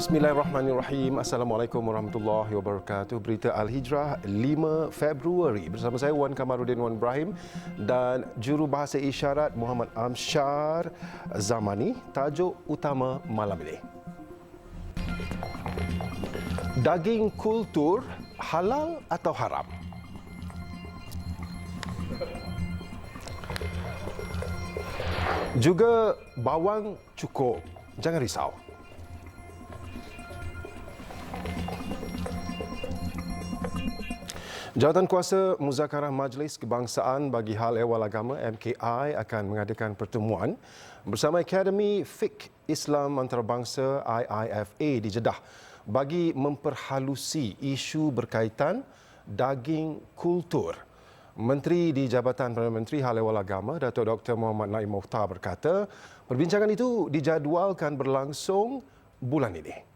Bismillahirrahmanirrahim. Assalamualaikum warahmatullahi wabarakatuh. Berita Al-Hijrah 5 Februari. Bersama saya Wan Kamarudin Wan Ibrahim dan jurubahasa isyarat Muhammad Amsyar Zamani. Tajuk utama malam ini: daging kultur halal atau haram? Juga bawang cukup. Jangan risau. Jawatan Kuasa Muzakarah Majlis Kebangsaan bagi Hal Ehwal Agama MKI akan mengadakan pertemuan bersama Akademi Fiqh Islam Antarabangsa IIFA di Jeddah bagi memperhalusi isu berkaitan daging kultur. Menteri di Jabatan Perdana Menteri Hal Ehwal Agama Datuk Dr. Muhammad Naim Mohtar berkata perbincangan itu dijadualkan berlangsung bulan ini.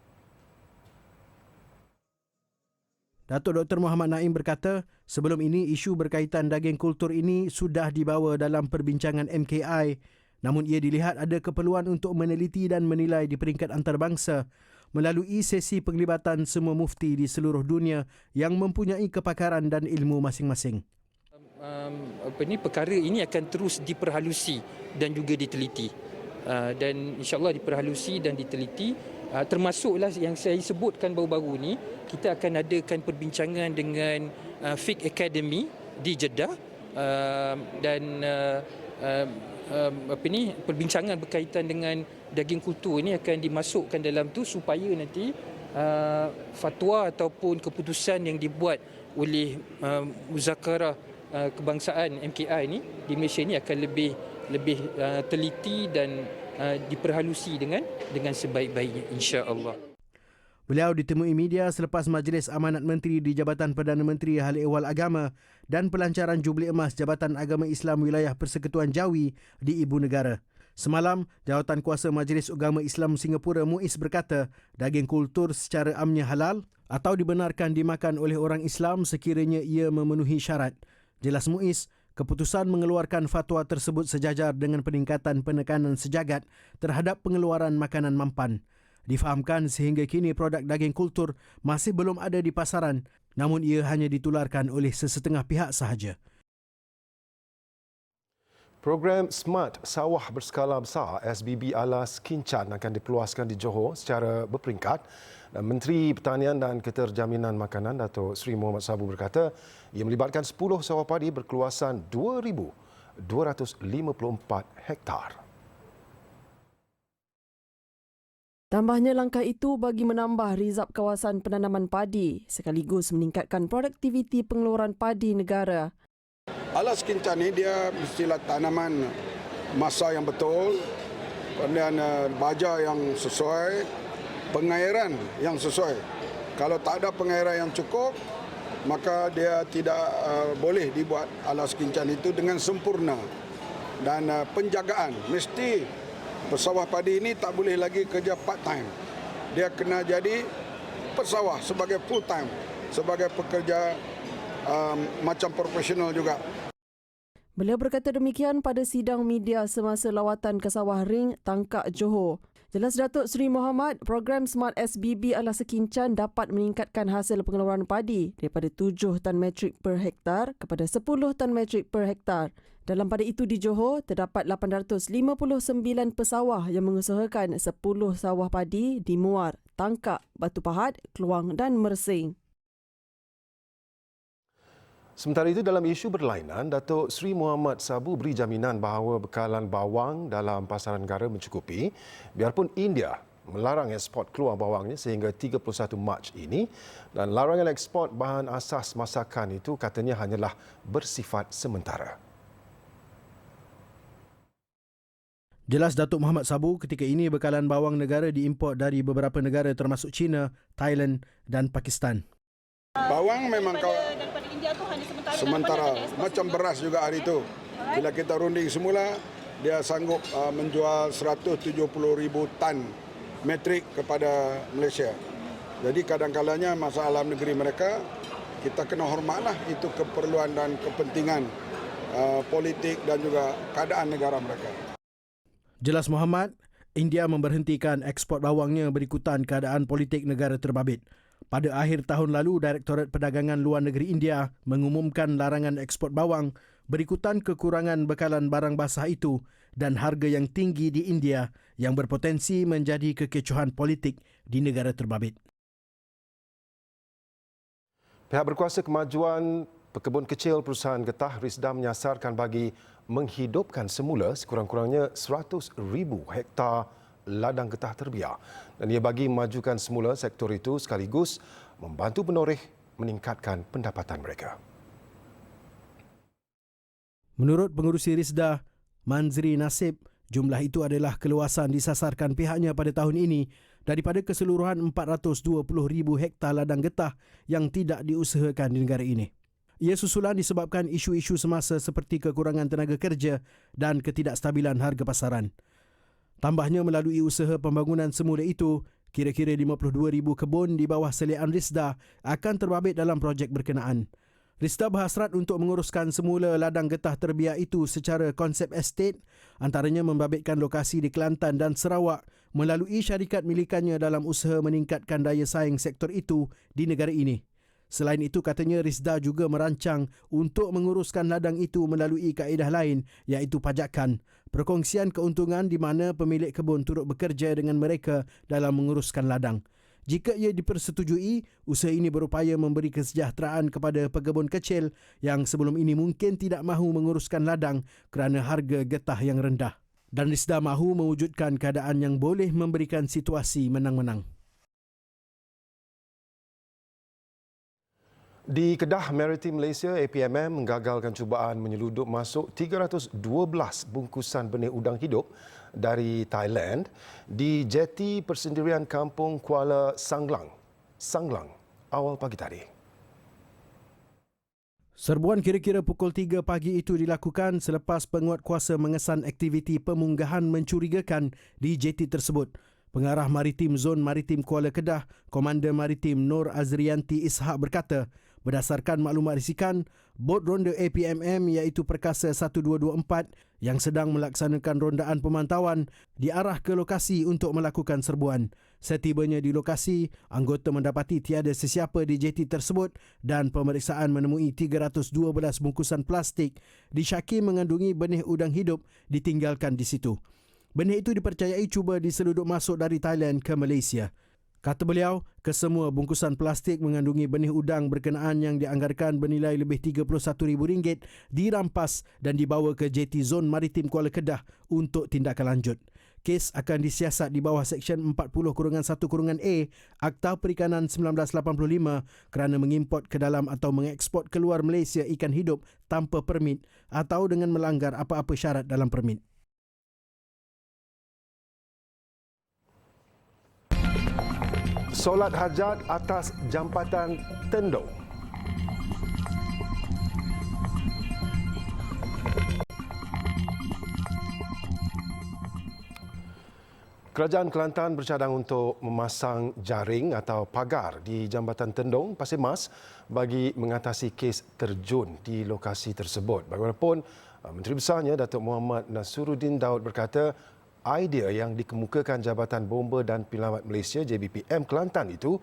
Datuk Dr. Muhammad Naim berkata, sebelum ini isu berkaitan daging kultur ini sudah dibawa dalam perbincangan MKI, namun ia dilihat ada keperluan untuk meneliti dan menilai di peringkat antarabangsa melalui sesi penglibatan semua mufti di seluruh dunia yang mempunyai kepakaran dan ilmu masing-masing. Perkara ini akan terus diperhalusi dan juga diteliti. Dan insya-Allah diperhalusi dan diteliti. Termasuklah yang saya sebutkan baru-baru ni, kita akan adakan perbincangan dengan Fiqh Academy di Jeddah dan perbincangan berkaitan dengan daging kultur ini akan dimasukkan dalam tu supaya nanti fatwa ataupun keputusan yang dibuat oleh Muzakarah Kebangsaan MKI ini di Malaysia ini akan lebih teliti dan diperhalusi dengan sebaik-baiknya, insya-Allah. Beliau ditemui media selepas Majlis Amanat Menteri di Jabatan Perdana Menteri Hal Ehwal Agama dan pelancaran Jubli Emas Jabatan Agama Islam Wilayah Persekutuan Jawi di Ibu Negara. Semalam, Jawatan Kuasa Majlis Agama Islam Singapura MUIS berkata daging kultur secara amnya halal atau dibenarkan dimakan oleh orang Islam sekiranya ia memenuhi syarat. Jelas MUIS, keputusan mengeluarkan fatwa tersebut sejajar dengan peningkatan penekanan sejagat terhadap pengeluaran makanan mampan. Difahamkan sehingga kini produk daging kultur masih belum ada di pasaran, namun ia hanya ditularkan oleh sesetengah pihak sahaja. Program Smart Sawah Berskala Besar SBB Alas Kincan akan dikeluarkan di Johor secara berperingkat. Menteri Pertanian dan Keterjaminan Makanan Datuk Seri Muhammad Sabu berkata ia melibatkan 10 sawah padi berkeluasan 2,254 hektar. Tambahnya langkah itu bagi menambah rizab kawasan penanaman padi sekaligus meningkatkan produktiviti pengeluaran padi negara. Alas Kincan ni dia mestilah tanaman masa yang betul, kemudian baja yang sesuai, pengairan yang sesuai. Kalau tak ada pengairan yang cukup, maka dia tidak boleh dibuat alas kincan itu dengan sempurna. Dan penjagaan, mesti pesawah padi ini tak boleh lagi kerja part time. Dia kena jadi pesawah sebagai full time, sebagai pekerja macam profesional juga. Beliau berkata demikian pada sidang media semasa lawatan ke Sawah Ring, Tangkak, Johor. Jelas Datuk Seri Muhammad, program Smart SBB Alas Kincan dapat meningkatkan hasil pengeluaran padi daripada 7 tan metrik per hektar kepada 10 tan metrik per hektar. Dalam pada itu di Johor, terdapat 859 pesawah yang mengusahakan 10 sawah padi di Muar, Tangkak, Batu Pahat, Kluang dan Mersing. Sementara itu, dalam isu berlainan, Datuk Seri Muhammad Sabu beri jaminan bahawa bekalan bawang dalam pasaran negara mencukupi biarpun India melarang ekspor keluar bawangnya sehingga 31 Mac ini dan larangan ekspor bahan asas masakan itu katanya hanyalah bersifat sementara. Jelas Datuk Muhammad Sabu ketika ini bekalan bawang negara diimport dari beberapa negara termasuk China, Thailand dan Pakistan. Bawang memang daripada India tu hanya sementara macam beras juga hari itu. Bila kita runding semula, dia sanggup menjual 170,000 tan metrik kepada Malaysia. Jadi kadang-kadangnya masa alam negeri mereka, kita kena hormatlah itu keperluan dan kepentingan politik dan juga keadaan negara mereka. Jelas Muhammad, India memberhentikan ekspor bawangnya berikutan keadaan politik negara terbabit. Pada akhir tahun lalu, Direktorat Perdagangan Luar Negeri India mengumumkan larangan ekspor bawang berikutan kekurangan bekalan barang basah itu dan harga yang tinggi di India yang berpotensi menjadi kekecohan politik di negara terbabit. Pihak berkuasa kemajuan pekebun kecil perusahaan getah Risda menyasarkan bagi menghidupkan semula sekurang-kurangnya 100,000 hektar ladang getah terbiar. Dan ia bagi memajukan semula sektor itu sekaligus membantu penoreh meningkatkan pendapatan mereka. Menurut pengurusi Risda, Manzri Nasib, jumlah itu adalah keluasan disasarkan pihaknya pada tahun ini daripada keseluruhan 420,000 hektar ladang getah yang tidak diusahakan di negara ini. Ia susulan disebabkan isu-isu semasa seperti kekurangan tenaga kerja dan ketidakstabilan harga pasaran. Tambahnya, melalui usaha pembangunan semula itu, kira-kira 52,000 kebun di bawah seliaan Risda akan terbabit dalam projek berkenaan. Risda berhasrat untuk menguruskan semula ladang getah terbiar itu secara konsep estate, antaranya membabitkan lokasi di Kelantan dan Sarawak melalui syarikat milikannya dalam usaha meningkatkan daya saing sektor itu di negara ini. Selain itu, katanya Risda juga merancang untuk menguruskan ladang itu melalui kaedah lain, iaitu pajakan, perkongsian keuntungan di mana pemilik kebun turut bekerja dengan mereka dalam menguruskan ladang. Jika ia dipersetujui, usaha ini berupaya memberi kesejahteraan kepada pekebun kecil yang sebelum ini mungkin tidak mahu menguruskan ladang kerana harga getah yang rendah. Dan Risda mahu mewujudkan keadaan yang boleh memberikan situasi menang-menang. Di Kedah Maritim Malaysia, APMM menggagalkan cubaan menyeludup masuk 312 bungkusan benih udang hidup dari Thailand di jeti persendirian Kampung Kuala Sanglang awal pagi tadi. Serbuan kira-kira pukul 3 pagi itu dilakukan selepas penguatkuasa mengesan aktiviti pemunggahan mencurigakan di jeti tersebut. Pengarah Maritim Zon Maritim Kuala Kedah, Komander Maritim Nur Azrianti Ishak berkata, berdasarkan maklumat risikan, bot ronda APMM iaitu Perkasa 1224 yang sedang melaksanakan rondaan pemantauan diarah ke lokasi untuk melakukan serbuan. Setibanya di lokasi, anggota mendapati tiada sesiapa di jeti tersebut dan pemeriksaan menemui 312 bungkusan plastik disyaki mengandungi benih udang hidup ditinggalkan di situ. Benih itu dipercayai cuba diseludup masuk dari Thailand ke Malaysia. Kata beliau, kesemua bungkusan plastik mengandungi benih udang berkenaan yang dianggarkan bernilai lebih RM31,000 dirampas dan dibawa ke jeti Zon Maritim Kuala Kedah untuk tindakan lanjut. Kes akan disiasat di bawah Seksyen 40-1-A Akta Perikanan 1985 kerana mengimport ke dalam atau mengeksport keluar Malaysia ikan hidup tanpa permit atau dengan melanggar apa-apa syarat dalam permit. Solat hajat atas jambatan Tendong. Kerajaan Kelantan bercadang untuk memasang jaring atau pagar di jambatan Tendong, Pasir Mas bagi mengatasi kes terjun di lokasi tersebut. Bagaimanapun, Menteri Besarnya Datuk Muhammad Nasruddin Daud berkata, idea yang dikemukakan Jabatan Bomba dan Penyelamat Malaysia JBPM Kelantan itu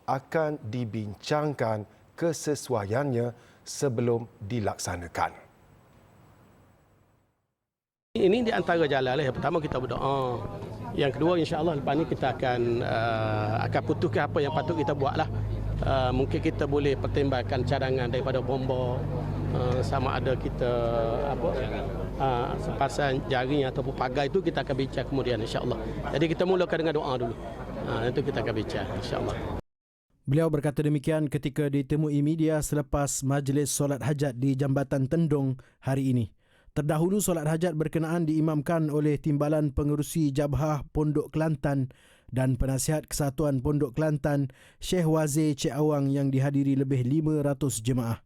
akan dibincangkan kesesuaiannya sebelum dilaksanakan. Ini di antara jalan lah. Yang pertama kita berdoa. Yang kedua insya-Allah lepas ni kita akan putuskan apa yang patut kita buatlah. Mungkin kita boleh pertimbangkan cadangan daripada bomba, sama ada kita sepasang jaring ataupun pagar itu kita akan bincang kemudian insya-Allah. Jadi kita mulakan dengan doa dulu. Itu kita akan bincang insya-Allah. Beliau berkata demikian ketika ditemui media selepas majlis solat hajat di Jambatan Tendong hari ini. Terdahulu solat hajat berkenaan diimamkan oleh Timbalan Pengerusi Jabhah Pondok Kelantan dan Penasihat Kesatuan Pondok Kelantan Syekh Wazir Cik Awang yang dihadiri lebih 500 jemaah.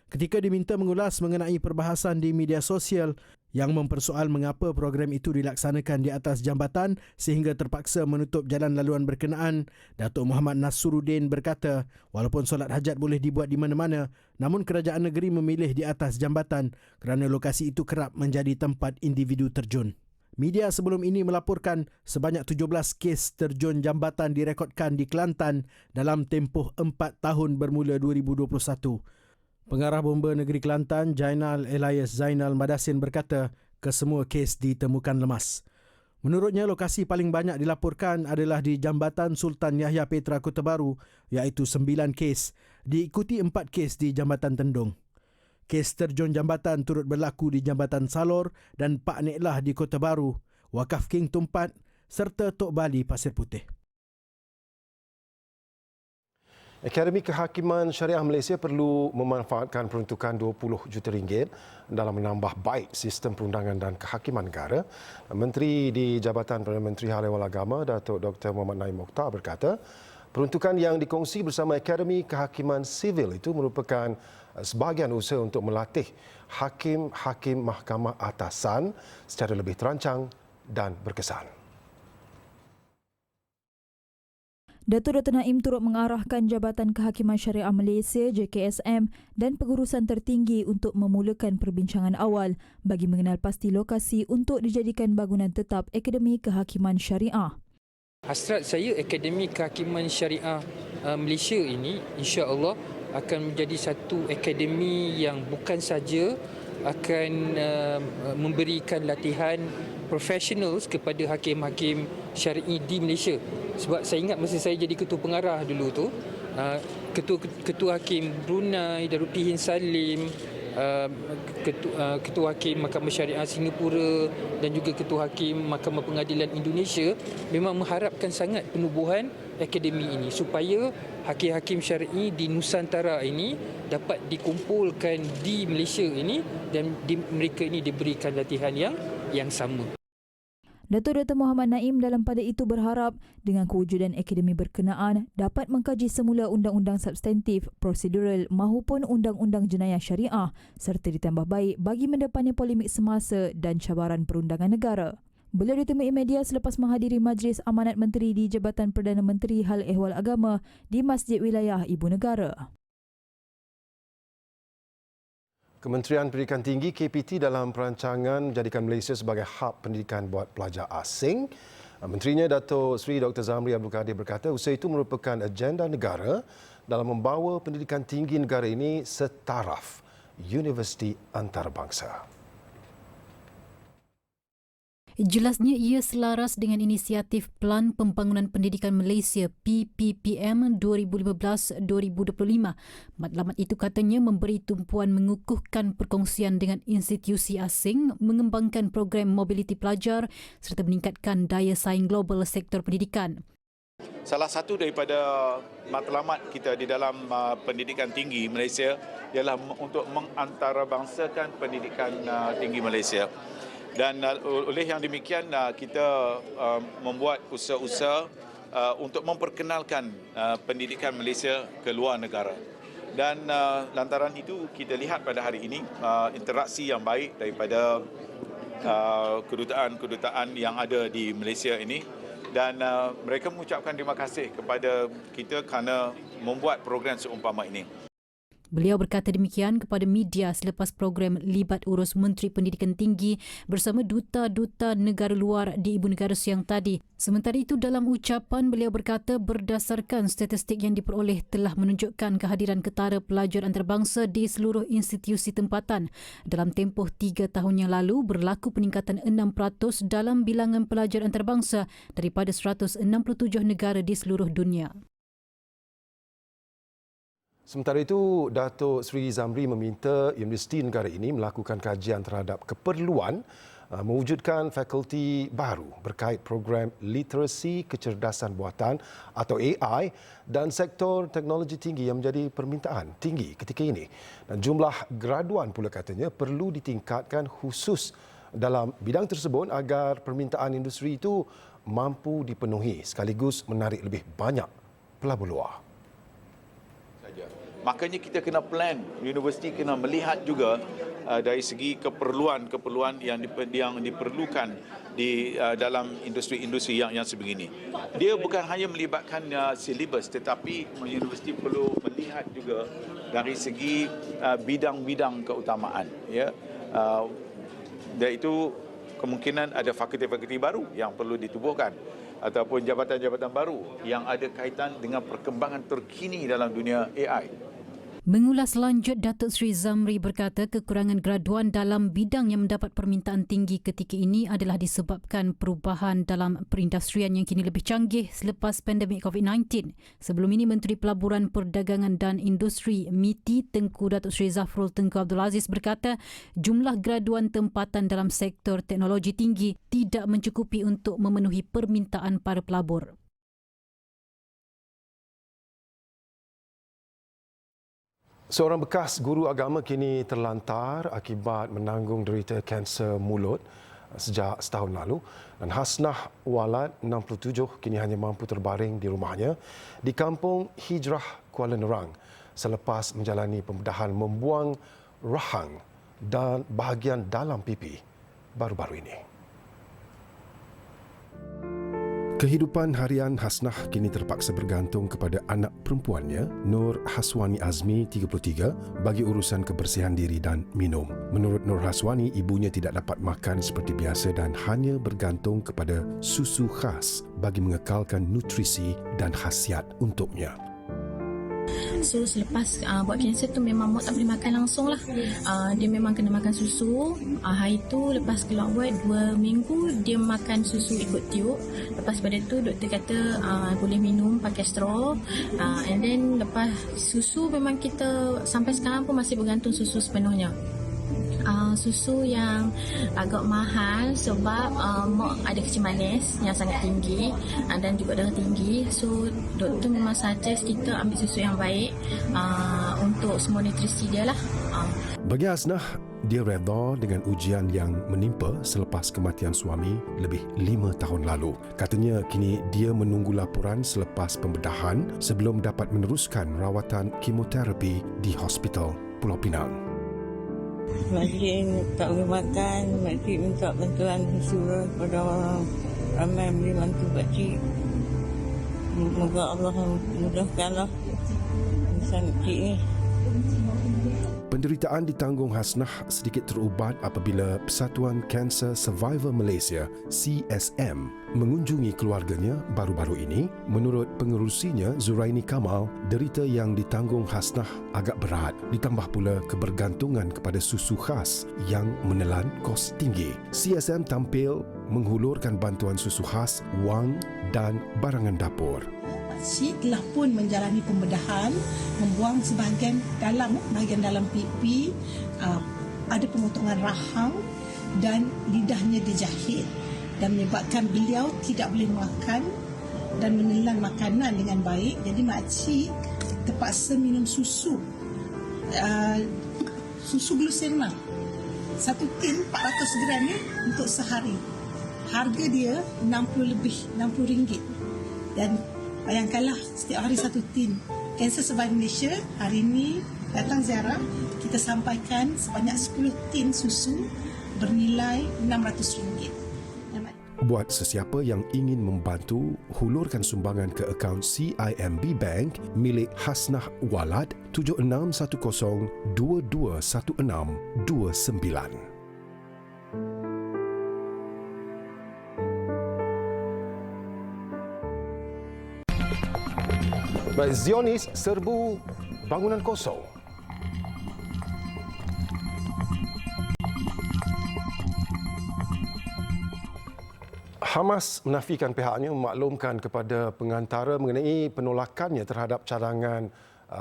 Ketika diminta mengulas mengenai perbahasan di media sosial yang mempersoal mengapa program itu dilaksanakan di atas jambatan sehingga terpaksa menutup jalan laluan berkenaan, Datuk Muhammad Nasruddin berkata, walaupun solat hajat boleh dibuat di mana-mana, namun kerajaan negeri memilih di atas jambatan kerana lokasi itu kerap menjadi tempat individu terjun. Media sebelum ini melaporkan sebanyak 17 kes terjun jambatan direkodkan di Kelantan dalam tempoh 4 tahun bermula 2021. Pengarah Bomba Negeri Kelantan, Jainal Elias Zainal Madasin berkata kesemua kes ditemukan lemas. Menurutnya, lokasi paling banyak dilaporkan adalah di Jambatan Sultan Yahya Petra Kota Baru iaitu 9 kes, diikuti 4 kes di Jambatan Tendung. Kes terjun jambatan turut berlaku di Jambatan Salor dan Pak Neklah di Kota Baru, Wakaf King Tumpat serta Tok Bali Pasir Putih. Akademi Kehakiman Syariah Malaysia perlu memanfaatkan peruntukan RM20 juta dalam menambah baik sistem perundangan dan kehakiman negara. Menteri di Jabatan Perdana Menteri Hal Ehwal Agama, Datuk Dr. Muhammad Naim Mokhtar berkata, peruntukan yang dikongsi bersama Akademi Kehakiman Sivil itu merupakan sebahagian usaha untuk melatih hakim-hakim Mahkamah Atasan secara lebih terancang dan berkesan. Datuk Dr. Naim turut mengarahkan Jabatan Kehakiman Syariah Malaysia JKSM dan pengurusan tertinggi untuk memulakan perbincangan awal bagi mengenal pasti lokasi untuk dijadikan bangunan tetap Akademi Kehakiman Syariah. Hasrat saya Akademi Kehakiman Syariah Malaysia ini insya-Allah akan menjadi satu akademi yang bukan saja akan memberikan latihan profesional kepada hakim-hakim syar'i di Malaysia. Sebab saya ingat masa saya jadi ketua pengarah dulu tu, ketua hakim Brunei, Darul Tihin Salim, ketua hakim Mahkamah Syariah Singapura dan juga ketua hakim Mahkamah Pengadilan Indonesia memang mengharapkan sangat penubuhan akademi ini supaya hakim-hakim syar'i di Nusantara ini dapat dikumpulkan di Malaysia ini dan mereka ini diberikan latihan yang sama. Datuk Dr. Muhammad Naim dalam pada itu berharap dengan kewujudan akademi berkenaan dapat mengkaji semula undang-undang substantif, prosedural mahupun undang-undang jenayah syariah serta ditambah baik bagi mendepani polemik semasa dan cabaran perundangan negara. Beliau ditemui media selepas menghadiri Majlis Amanat Menteri di Jabatan Perdana Menteri Hal Ehwal Agama di Masjid Wilayah Ibu Negara. Kementerian Pendidikan Tinggi KPT dalam perancangan menjadikan Malaysia sebagai hub pendidikan buat pelajar asing. Menterinya Datuk Seri Dr. Zamri Abdul Kadir berkata usaha itu merupakan agenda negara dalam membawa pendidikan tinggi negara ini setaraf universiti antarabangsa. Jelasnya ia selaras dengan inisiatif Pelan Pembangunan Pendidikan Malaysia PPPM 2015-2025. Matlamat itu katanya memberi tumpuan mengukuhkan perkongsian dengan institusi asing, mengembangkan program mobiliti pelajar serta meningkatkan daya saing global sektor pendidikan. Salah satu daripada matlamat kita di dalam pendidikan tinggi Malaysia ialah untuk mengantarabangsakan pendidikan tinggi Malaysia. Dan oleh yang demikian kita membuat usaha-usaha untuk memperkenalkan pendidikan Malaysia ke luar negara. Dan lantaran itu kita lihat pada hari ini interaksi yang baik daripada kedutaan-kedutaan yang ada di Malaysia ini dan mereka mengucapkan terima kasih kepada kita kerana membuat program seumpama ini. Beliau berkata demikian kepada media selepas program Libat Urus Menteri Pendidikan Tinggi bersama duta-duta negara luar di Ibu Negara siang tadi. Sementara itu dalam ucapan beliau berkata berdasarkan statistik yang diperoleh telah menunjukkan kehadiran ketara pelajar antarabangsa di seluruh institusi tempatan. Dalam tempoh 3 tahun yang lalu berlaku peningkatan 6% dalam bilangan pelajar antarabangsa daripada 167 negara di seluruh dunia. Sementara itu, Datuk Seri Zamri meminta universiti negara ini melakukan kajian terhadap keperluan mewujudkan fakulti baru berkait program literasi kecerdasan buatan atau AI dan sektor teknologi tinggi yang menjadi permintaan tinggi ketika ini. Dan jumlah graduan pula katanya perlu ditingkatkan khusus dalam bidang tersebut agar permintaan industri itu mampu dipenuhi sekaligus menarik lebih banyak pelabur luar. Makanya kita kena plan, universiti kena melihat juga dari segi keperluan yang diperlukan di dalam industri-industri yang sebegini. Dia bukan hanya melibatkan silibus tetapi universiti perlu melihat juga dari segi bidang-bidang keutamaan ya. Dan itu kemungkinan ada fakulti-fakulti baru yang perlu ditubuhkan ataupun jabatan-jabatan baru yang ada kaitan dengan perkembangan terkini dalam dunia AI. Mengulas lanjut, Datuk Seri Zamri berkata kekurangan graduan dalam bidang yang mendapat permintaan tinggi ketika ini adalah disebabkan perubahan dalam perindustrian yang kini lebih canggih selepas pandemik COVID-19. Sebelum ini, Menteri Pelaburan Perdagangan dan Industri MITI Tengku Datuk Seri Zafrul Tengku Abdul Aziz berkata jumlah graduan tempatan dalam sektor teknologi tinggi tidak mencukupi untuk memenuhi permintaan para pelabur. Seorang bekas guru agama kini terlantar akibat menanggung derita kanser mulut sejak setahun lalu, dan Hasnah Walad 67 kini hanya mampu terbaring di rumahnya di Kampung Hijrah Kuala Nerang selepas menjalani pembedahan membuang rahang dan bahagian dalam pipi baru-baru ini. Kehidupan harian Hasnah kini terpaksa bergantung kepada anak perempuannya, Nur Haswani Azmi, 33, bagi urusan kebersihan diri dan minum. Menurut Nur Haswani, ibunya tidak dapat makan seperti biasa dan hanya bergantung kepada susu khas bagi mengekalkan nutrisi dan khasiat untuknya. So selepas buat kanser tu memang Mak tak boleh makan langsung lah. Dia memang kena makan susu. Hari tu lepas keluar ward 2 minggu dia makan susu ikut tiup. Lepas pada tu doktor kata boleh minum pakai straw. And then lepas susu memang kita sampai sekarang pun masih bergantung susu sepenuhnya. Susu yang agak mahal sebab Mak ada kecil manis yang sangat tinggi dan juga darah tinggi. So doktor memang suggest kita ambil susu yang baik untuk semua nutrisi dia lah. Bagi Hasnah, dia redha dengan ujian yang menimpa selepas kematian suami lebih 5 tahun lalu. Katanya kini dia menunggu laporan selepas pembedahan sebelum dapat meneruskan rawatan kemoterapi di Hospital Pulau Pinang. Makcik tak boleh makan, makcik minta bantuan susu kepada orang ramai boleh bantu makcik. Moga Allah mudahkanlah urusan makcik ni. Penderitaan ditanggung Hasnah sedikit terubat apabila Persatuan Kanser Survivor Malaysia CSM mengunjungi keluarganya baru-baru ini. Menurut pengerusinya Zuraini Kamal, derita yang ditanggung Hasnah agak berat, ditambah pula kebergantungan kepada susu khas yang menelan kos tinggi. CSM tampil menghulurkan bantuan susu khas, wang dan barangan dapur. Makcik telah pun menjalani pembedahan, membuang sebahagian dalam pipi, ada pemotongan rahang dan lidahnya dijahit dan menyebabkan beliau tidak boleh makan dan menelan makanan dengan baik. Jadi makcik terpaksa minum susu glucena 1 tin 400 gram ni untuk sehari. Harga dia RM60 dan bayangkanlah setiap hari 1 tin. Kanser Survivor Malaysia hari ini datang ziarah, kita sampaikan sebanyak 10 tin susu bernilai RM600. Buat sesiapa yang ingin membantu, hulurkan sumbangan ke akaun CIMB Bank milik Hasnah Walad 7610221629. Baik, Zionis serbu bangunan kosong. Hamas menafikan pihaknya memaklumkan kepada pengantara mengenai penolakannya terhadap cadangan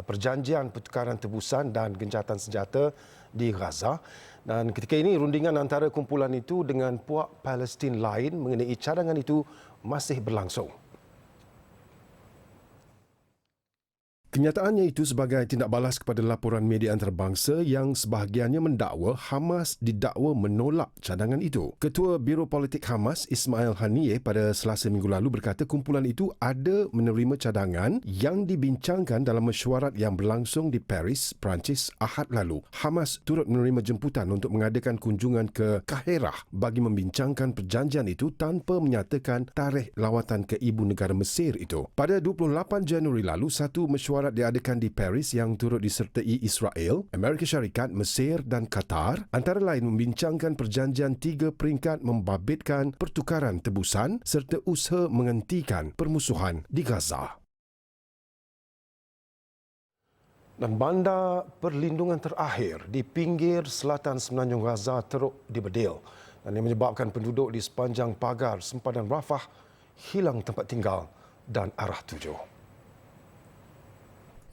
perjanjian pertukaran tebusan dan gencatan senjata di Gaza. Dan ketika ini rundingan antara kumpulan itu dengan puak Palestin lain mengenai cadangan itu masih berlangsung. Kenyataannya itu sebagai tindak balas kepada laporan media antarabangsa yang sebahagiannya mendakwa Hamas didakwa menolak cadangan itu. Ketua Biro Politik Hamas, Ismail Haniyeh, pada Selasa minggu lalu berkata kumpulan itu ada menerima cadangan yang dibincangkan dalam mesyuarat yang berlangsung di Paris, Perancis, Ahad lalu. Hamas turut menerima jemputan untuk mengadakan kunjungan ke Kahirah bagi membincangkan perjanjian itu tanpa menyatakan tarikh lawatan ke ibu negara Mesir itu. Pada 28 Januari lalu, satu mesyuarat Barat diadakan di Paris yang turut disertai Israel, Amerika Syarikat, Mesir dan Qatar, antara lain membincangkan perjanjian 3 peringkat membabitkan pertukaran tebusan serta usaha menghentikan permusuhan di Gaza. Dan bandar perlindungan terakhir di pinggir selatan semenanjung Gaza teruk dibedil dan ini menyebabkan penduduk di sepanjang pagar sempadan Rafah hilang tempat tinggal dan arah tuju.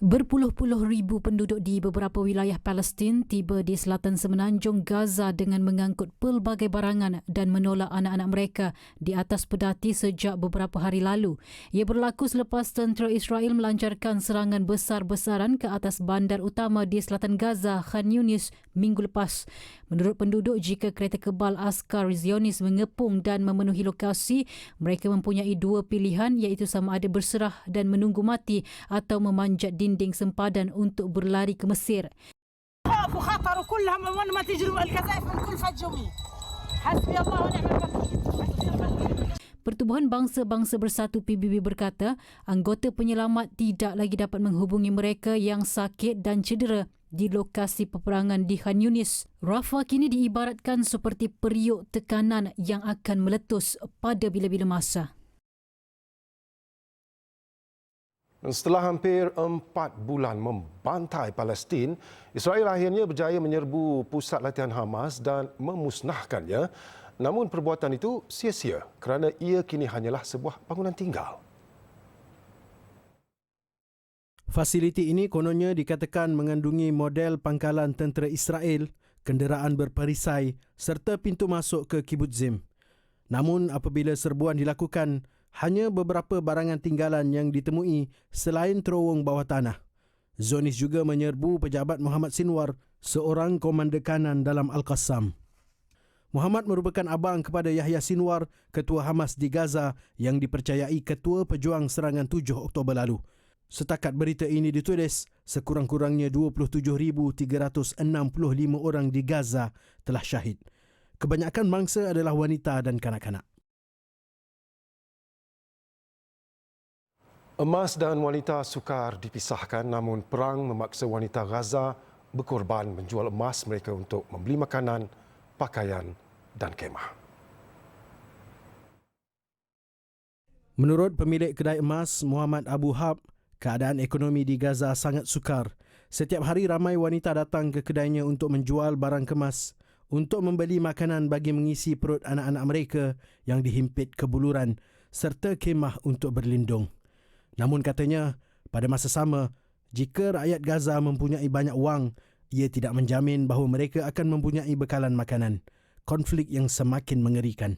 Berpuluh-puluh ribu penduduk di beberapa wilayah Palestin tiba di selatan semenanjung Gaza dengan mengangkut pelbagai barangan dan menolak anak-anak mereka di atas pedati sejak beberapa hari lalu. Ia berlaku selepas tentera Israel melancarkan serangan besar-besaran ke atas bandar utama di selatan Gaza, Khan Yunis, minggu lepas. Menurut penduduk, jika kereta kebal askar Zionis mengepung dan memenuhi lokasi, mereka mempunyai 2 pilihan iaitu sama ada berserah dan menunggu mati atau memanjat dinding sempadan untuk berlari ke Mesir. Pertubuhan Bangsa-Bangsa Bersatu PBB berkata, anggota penyelamat tidak lagi dapat menghubungi mereka yang sakit dan cedera di lokasi peperangan di Khan Yunis. Rafah kini diibaratkan seperti periuk tekanan yang akan meletus pada bila-bila masa. Setelah hampir 4 bulan membantai Palestin, Israel akhirnya berjaya menyerbu pusat latihan Hamas dan memusnahkannya. Namun perbuatan itu sia-sia kerana ia kini hanyalah sebuah bangunan tinggal. Fasiliti ini kononnya dikatakan mengandungi model pangkalan tentera Israel, kenderaan berperisai serta pintu masuk ke Kibbutz Zim. Namun apabila serbuan dilakukan, hanya beberapa barangan tinggalan yang ditemui selain terowong bawah tanah. Zionis juga menyerbu pejabat Muhammad Sinwar, seorang komander kanan dalam Al-Qassam. Muhammad merupakan abang kepada Yahya Sinwar, ketua Hamas di Gaza yang dipercayai ketua pejuang serangan 7 Oktober lalu. Setakat berita ini ditulis, sekurang-kurangnya 27,365 orang di Gaza telah syahid. Kebanyakan mangsa adalah wanita dan kanak-kanak. Emas dan wanita sukar dipisahkan, namun perang memaksa wanita Gaza berkorban menjual emas mereka untuk membeli makanan, pakaian dan kemah. Menurut pemilik kedai emas Muhammad Abu Hab, keadaan ekonomi di Gaza sangat sukar. Setiap hari ramai wanita datang ke kedainya untuk menjual barang kemas, untuk membeli makanan bagi mengisi perut anak-anak mereka yang dihimpit kebuluran serta kemah untuk berlindung. Namun katanya, pada masa sama, jika rakyat Gaza mempunyai banyak wang, ia tidak menjamin bahawa mereka akan mempunyai bekalan makanan. Konflik yang semakin mengerikan.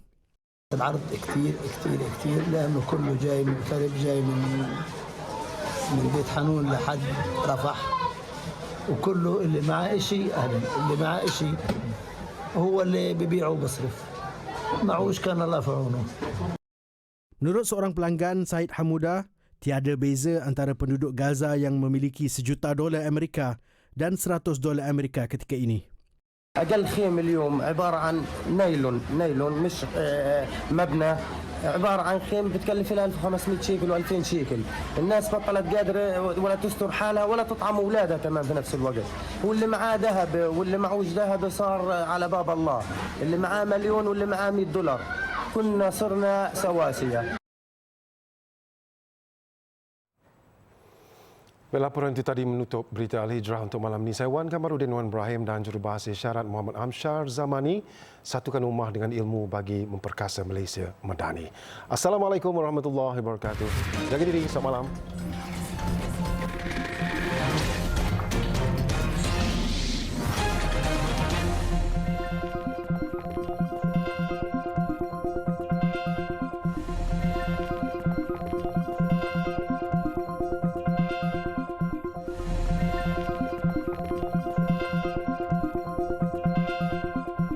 العرض كثير لانه كله جاي من كرب جاي من بيت حنون لحد رفح وكله اللي معاه شيء اهلا اللي معاه شيء هو اللي ببيعه وبصرف معوش كان الله في عونه. Menurut seorang pelanggan Said Hamuda, tiada beza antara penduduk Gaza yang memiliki $1 juta Amerika dan $100 Amerika ketika ini. أقل خيم اليوم عبارة عن نايلون مش مبنى عبارة عن خيم بتكلف 1500 شيكل و2000 شيكل. الناس بطلت قادرة ولا تستر حالها ولا تطعم أولادها كمان في نفس الوقت. واللي معاه ذهب واللي معوش ذهب صار على باب الله. اللي معاه مليون واللي معاه $100. كنا صرنا سواسية. Laporan itu tadi menutup berita Al-Hijrah untuk malam ini. Saya Wan Kamarudin Wan Ibrahim dan jurubahasa isyarat Muhammad Amshar Zamani. Satukan ummah dengan ilmu bagi memperkasa Malaysia Madani. Assalamualaikum warahmatullahi wabarakatuh. Jaga diri, selamat malam.